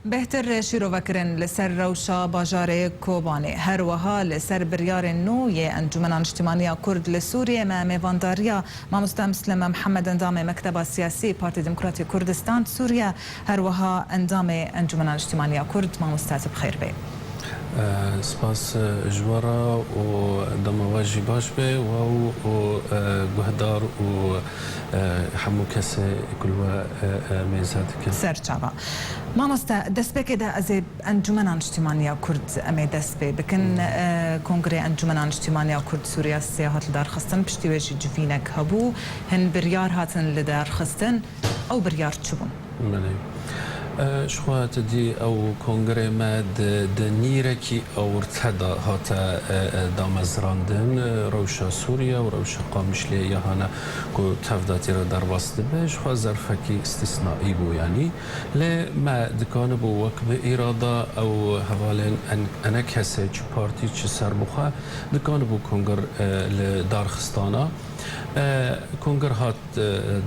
بهتر شیروکرین لسر روشا باجار کوبانی هر وها لسر بریار نوی انجمن اجتماعی کرد لسوریه ما میوانداریا ما مسلم محمد اندام مکتب سیاسی پارتی دموکراتی کردستان سوریه هر وها اندام انجمن اجتماعی کرد ما مستعد بخیر بی سپاس جوارا و دمواجی باش به و گهدار و همو کسی کل و میزد که سرچاوا ما مست دست بکده از انجمن اجتماعی کرد امی دست بکن کنگره انجمن اجتماعی کرد سوریه سیاحت لدار خستن پشتی وجی جوینک هبو هن بریار هاتن لدار خستن او بریار چبون شخوات دي أو كونغري ما دنيركي أو ارتدى هاتا دامزراندن روشا سوريا وروشا قامشلي يهانا كو تفداتي را در واسطه به شخوا ظرفكي استثنائي بو يعني لما دكان بو وكب إرادة أو هوالين أنا كسي چه بارتي چه سربخوا دكان بو كونغر لدارخستانا کنگر هات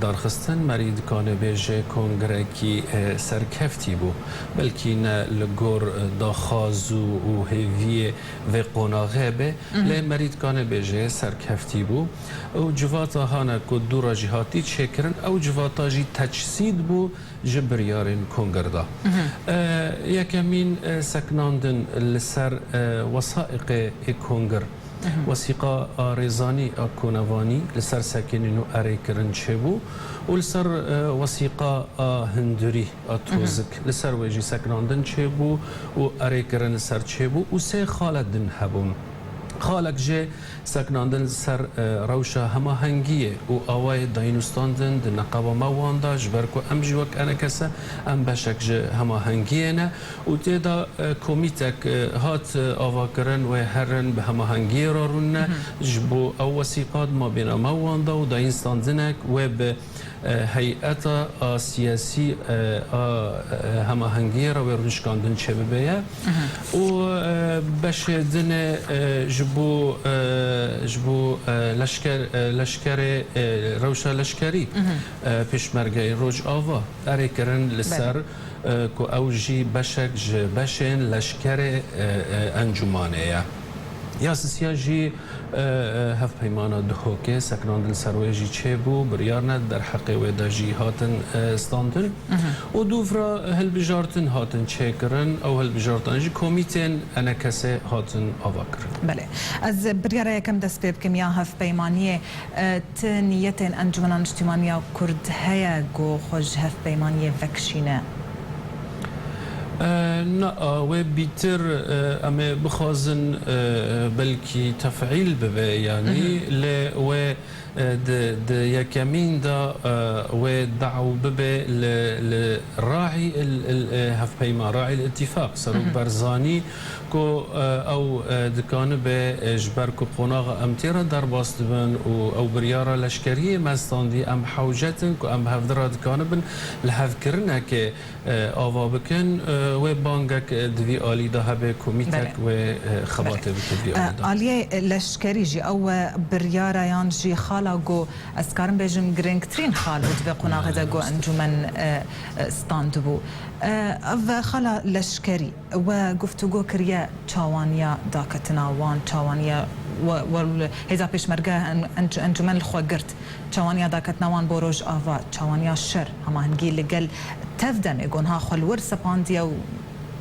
دارخستن مرید کانه بیجه کنگره کی سرکفتی بو بلکی نه لگور داخازو و هیوی و قناغه به لی مرید کانه بیجه سرکفتی بو او جواتا هانا که دورا جهاتی چکرن او جواتا جی تجسید بو جبریارین کنگر دا یکمین سکناندن لسر وثائق کنگر وثيقة ريزاني كونواني لسر ساكنين أريكرن شبو ولسر وثيقة هندري أتوزك لسر ويجي ساكناندن شبو وأريكرن لسر شبو وسي خالدن هبون خالق جه سکناندن سر روشا همه هنگیه و آوای داینوستاندن د نقابه مواندا جبرکو ام جوک انا کسا ام بشک جه همه هنگیه نه و تیدا کمیتک هات آوا کرن و هرن به همه هنگیه را رونه جبو او وثیقات ما بین مواندا و داینستاندنک و به هیئت سیاسی همه هنگیه را ورنشکاندن چه ببیه و بشدن جبو لشکر روشا لشکری پیشمرگه روج آوا اره کرن لسر که اوجی بشک بشن لشکر انجمانه یا سیاجی هف پیمانا دهوکه سکناندن سرویجی چه بو بریارنا در حق وداجی هاتن استاندن و دوفرا هل بجارتن هاتن چه کرن او هل بجارتن جی کمیتن انا کسه هاتن آوا کرن بله از بریاره یکم دست بیب کم یا هف پیمانیه تنیتن انجمن اجتماعی کرد هیا گو خوش هف پیمانیه وکشینه نا و بیتر اما بخوازن بلکی تفعیل ببه یعنی و د یکمین دا و دعو ببه لراعي هف پیما راعي الاتفاق سروک برزانی کو او دکانه به جبر کو قناغ امتیرا در باست بن او بریارا لشکریه مستاندی ام حوجتن کو ام هفدرا دکانه بن لحف کرنه که آوا بکن و بانگک دوی آلی ده به کمیتک و خباته بکدوی آلی ده آلیه لشکری جی او بریارا یان جی خالا گو اسکارم بیجم گرنگترین خال بود به قناغ ده گو انجمن ستاند بو و خالا لشکری و گفتگو کریا چاوانیا داکتنا وان چاوانیا و هزا پیشمرگه انجمن الخوگرت چاوانیا داکتنا وان بروج آوا چاوانیا شر هما هنگی لگل تفدم اگون ها خلور سپاندیا و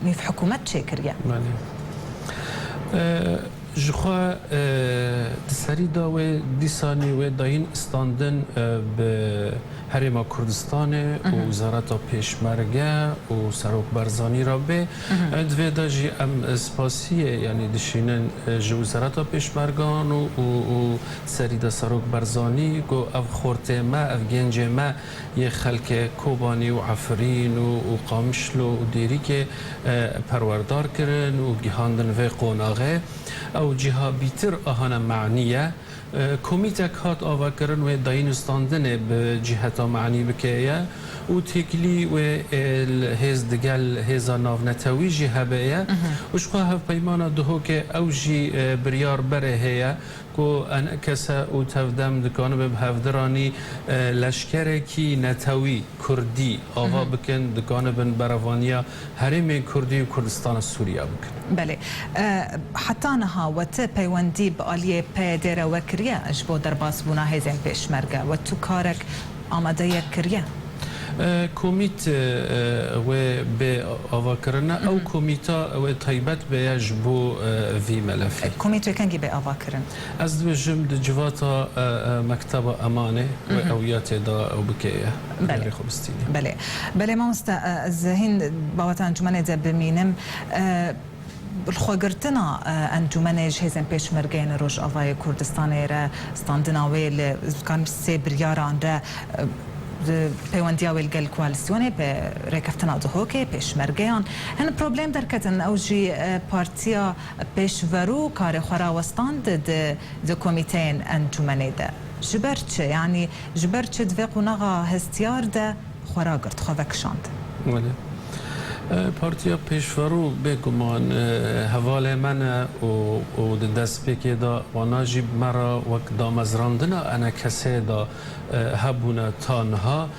نیف حکومت چه کریا جخوا دسری دا و دیسانی و داین استاندن به هرما کردستان و وزارت پیشمرگه و سروک برزانی را به دوی دا جی ام سپاسیه یعنی دشینن جو وزارت پیشمرگان و سری دا سروک برزانی گو او خورته ما او گنج ما یه خلک کوبانی و عفرین و قامشلو و دیری که پروردار کرن و گهاندن و قوناغه او جهه بیتر آهانا معنیه کمیتک هات آوا کرن و داینستاندن به جهت معنی بکیه و تکلی و هز دگل هزا ناو نتوی جهه بیه و شخواه هف پیمانا دهو که او جی بریار بره هیه کو انا کسا او تفدم دکانه به هفدرانی لشکر کی نتوی کردی آوا بکن دکانه بن بروانیا هرم کردی و کردستان سوریا بکن. بله حتی نها و ت پیوندی با آلیه پیدر وکریه اجبو در باس بونا هزین پیشمرگه و تو کارک آماده یک کریه کمیت و به آوا کرنا او کمیتا و تایبت به یجبو وی ملفی کمیت کنگی به آوا کرن از دوشم دجواتا مکتب امانه و اویات دا او بکیه بله خوبستینی بله ما ذهن باوت انجمن ده بمینم الخوگرتنا انجمن جهزن پیشمرگین روش آوای کردستان را ستاندناوی لکان سی بریاران را پیوندیا ویلگل کوالسیونه به رکفتنا دهوکه پیشمرگیان هن پروبلم در کتن اوجی پارتیا پیشورو کار خراوستان ده کمیتین انجمنه ده جبر چه یعنی جبر چه دوی نغا هستیار ده خراگرد خوکشاند پارتیا پیشورو بگمان حوال من و دست بکی دا و ناجیب مرا وقت دامزراندنا انا کسی دا هبونا تانها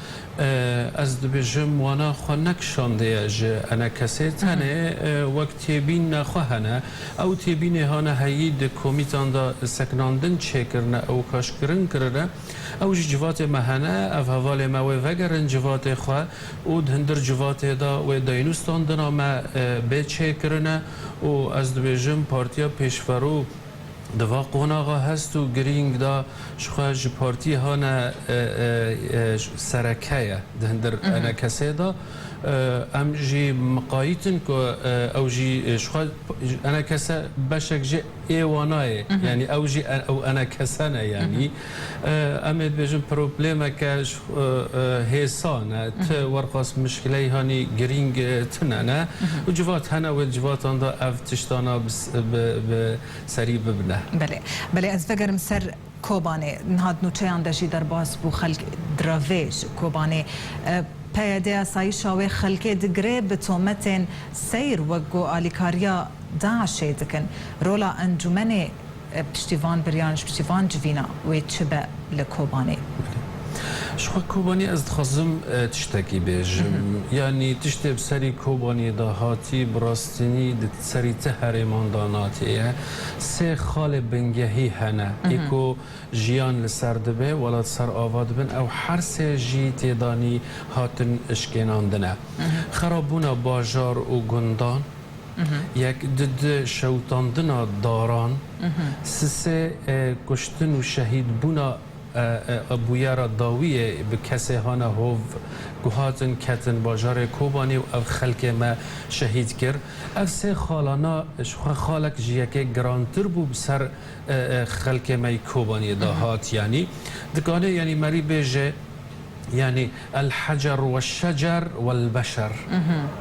از دبیجم وانا خونک شانده جه انا کسی تنه وقت تیبین نخواهنه او تیبین هانه هایی کمیتان دا سکناندن چه کرنه او کاشکرن کرنه او جوات مهنه او حوال ما و وگرن جوات خواه او هندر جوات دا و داینوستان دنا ما به چه کرنه و از دبیجم پارتیا پیشورو دوا قوناغا هست و گرینگ دا شخواج پارتی هانا سرکیه دهندر انا کسی دا ام جی مقایتن که او جی شخواج انا کسی بشک جی ایوانای یعنی او جی او انا کسانه یعنی امید بجن پروبلیمه که هیسانه تا ورقاس مشکلی هانی گرینگ تنانه و جوات هنه و جوات آندا اف تشتانا سری ببنه بله از فکرم سر کوبانه نهاد نوچه اندشی در باز بو خلق دراویج کوبانه پیاده سایشا و خلق دگره به تومتن سیر وگو آلیکاریا داعشه دکن رولا انجمن پشتیوان بریانش پشتیوان جوینا و چبه لکوبانه شو کوبانی از خازم تشتکی بیجم یعنی تشتب سری کوبانی دهاتی براستنی سری تهر مانداناتیه سه خال بنگهی هنه ایکو جیان لسرد به ولاد سر آواد بن او هر سه جی تیدانی هاتن اشکناندنه خرابونا باجار و گندان یک دد شوتاندنا داران سه کشتن و شهید بونا بویارا داویه به کسی هانا هوو گوهاتن کتن باجار کوبانی و او خلک ما شهید کرد او سه خالانا خالک جیکه گرانتر بو بسر خلک ما کوبانی داهات یعنی دکانه یعنی مری بیجه يعني الحجر والشجر والبشر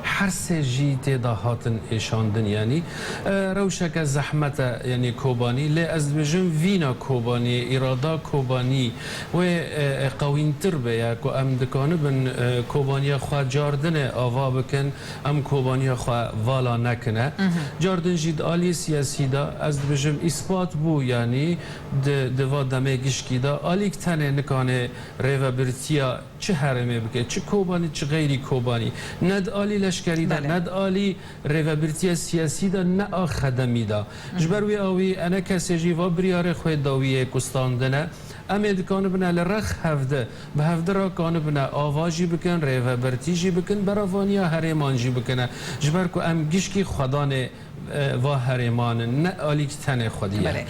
حرس جيت دهاتن إيشاندن يعني روشك زحمة يعني كوباني لا أزبجن فينا كوباني إرادة كوباني وقوين تربة ياكو أم دكان بن كوباني خوا جاردن آوا بكن أم كوباني خوا والا نكنه جاردن جيد آلي سياسي دا أزبجن إثبات بو يعني دوا دميجش كده آليك تاني نكانه ريفا برتيا چه حرمه بکه چه کوبانی چه غیری کوبانی ند آلی لشکری دا ند آلی ریوابرتی سیاسی دا نه خدمی دا جبروی آوی انا کسی جی و بریار خوید داویه کستاندنه امید کانو بنا لرخ هفته به هفته را کانو بنا آواجی بکن ریوابرتی جی بکن براوانیا هریمان جی بکنه جبر کو ام گشکی خدانه و هریمان نه آلیک تنه خودیه بله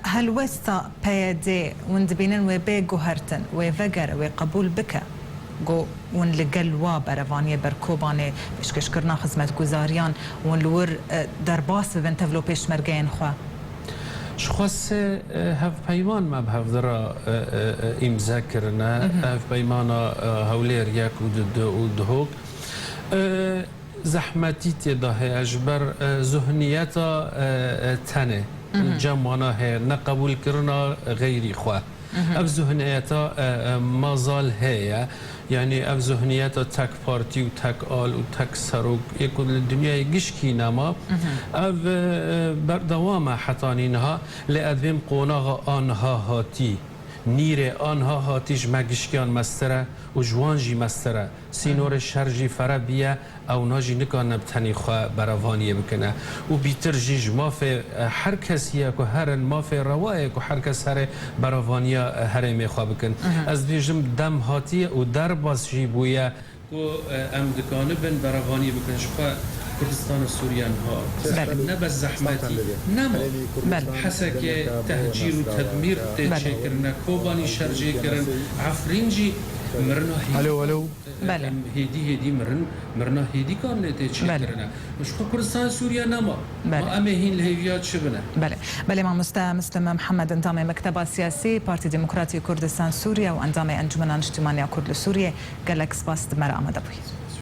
هل وستا پیاده وند بینن و به گوهرتن و وگر و قبول بکه گو ون لگل و بروانی برکوبانه پیشکش کرنا خدمت گزاریان ون لور در باس ببن تولو پیش مرگین خواه شخص هف پیمان ما به هفدرا امضا کرنه هف پیمان هولیر یک و دهوک زحمتی تداه اجبر ذهنیت تنه جمعانه نه قبول کرنا غیری خواه اف ذهنیتا مازال هەیە يعني اف ذهنيات تك بارتي وتك آل وتك سروق يكون الدنيا گشکی نما اف بردوام حتانينها لأدویم قوناغ آنها هاتی نیر آنها هاتیش مگشکیان مستره و جوانجی مستره سینور شرجی فربیه او ناجی نکان نبتنی خواه براوانیه بکنه و بیتر جیج مافه هر کسیه که هر مافه روایه که هر کس هر براوانیه هر میخواه بکن از بیجم دم هاتیه و در باز جی بویه که ام دکانه بن براوانیه بکن شخواه كردستان السوريان ها نبز زحمتي نما حسك تهجير وتدمير تشكرنا كوباني شرجي كرن عفرينجي مرنا الو هيدي مرنا هيدي كان تشكرنا مش كردستان سوريا نما ما امهين الهيفيات شبنا بله ما مسلم محمد انضم مكتب السياسي بارتي ديمقراطي كردستان سوريا وانضم انجمن اجتماعي كرد سوريا جالكس باست مرا امدبوي